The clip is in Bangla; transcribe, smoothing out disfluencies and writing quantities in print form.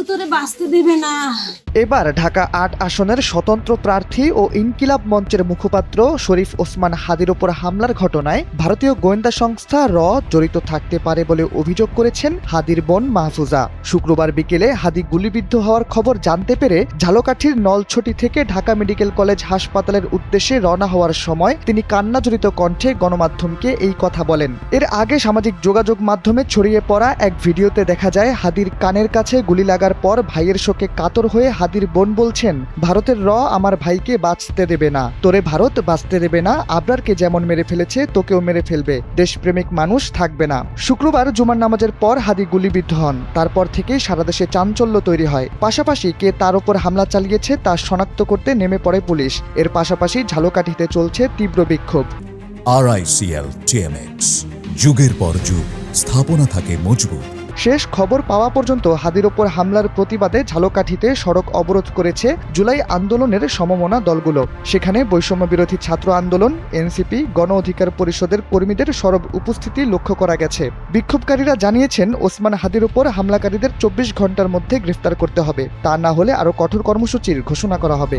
তোরে বাঁচতে দেবে না। এবার ঢাকা ৮ আসনের স্বতন্ত্র প্রার্থী ও ইনকিলাব মঞ্চের মুখপাত্র শরীফ ওসমান হাদির ওপর হামলার ঘটনায় ভারতীয় গোয়েন্দা সংস্থা জড়িত থাকতে পারে বলে অভিযোগ করেছেন হাদির বোন মাহফুজা। শুক্রবার বিকেলে হাদি গুলিবিদ্ধ হওয়ার খবর জানতে পেরে ঝালকাঠির নলছটি থেকে ঢাকা মেডিকেল কলেজ হাসপাতালের উদ্দেশ্যে রওনা হওয়ার সময় তিনি কান্নাজড়িত কণ্ঠে গণমাধ্যমকে এই কথা বলেন। এর আগে সামাজিক যোগাযোগ মাধ্যমে ছড়িয়ে পড়া এক ভিডিওতে দেখা যায় হাদির কানের কাছে গুলি লাগার পর ভাইয়ের শোকে কাতর হয়ে হাদির বোন বলছেন, ভারতের আমার ভাইকে বাঁচতে দেবে না, তোরে ভারত বাঁচতে দেবে না, আবরারকে যেমন মেরে ফেলেছে তোকেও মেরে ফেলবে, দেশপ্রেমিক মানুষ থাকবে না। শুক্রবার জুমার নামাজের পর হাদি গুলিবিদ্ধ হন। তারপর থেকেই সারা দেশে চাঞ্চল্য তৈরি হয়। পাশাপাশি কে তার উপর হামলা চালিয়েছে তা শনাক্ত করতে নেমে পড়ে পুলিশ। এর পাশাপাশি ঝালকাঠিতে চলছে তীব্র বিক্ষোভ। RICL TMX, যুগের পর যুগ স্থাপনা থাকে মজবুত। শেষ খবর পাওয়া পর্যন্ত হাদির ওপর হামলার প্রতিবাদে ঝালকাঠিতে সড়ক অবরোধ করেছে জুলাই আন্দোলনের সমমনা দলগুলো। সেখানে বৈষম্য বিরোধী ছাত্র আন্দোলন, এনসিপি, গণ অধিকার পরিষদের কর্মীদের সরব উপস্থিতি লক্ষ্য করা গেছে। বিক্ষোভকারীরা জানিয়েছেন, ওসমান হাদির ওপর হামলাকারীদের 24 ঘন্টার মধ্যে গ্রেফতার করতে হবে, তা না হলে আরও কঠোর কর্মসূচির ঘোষণা করা হবে।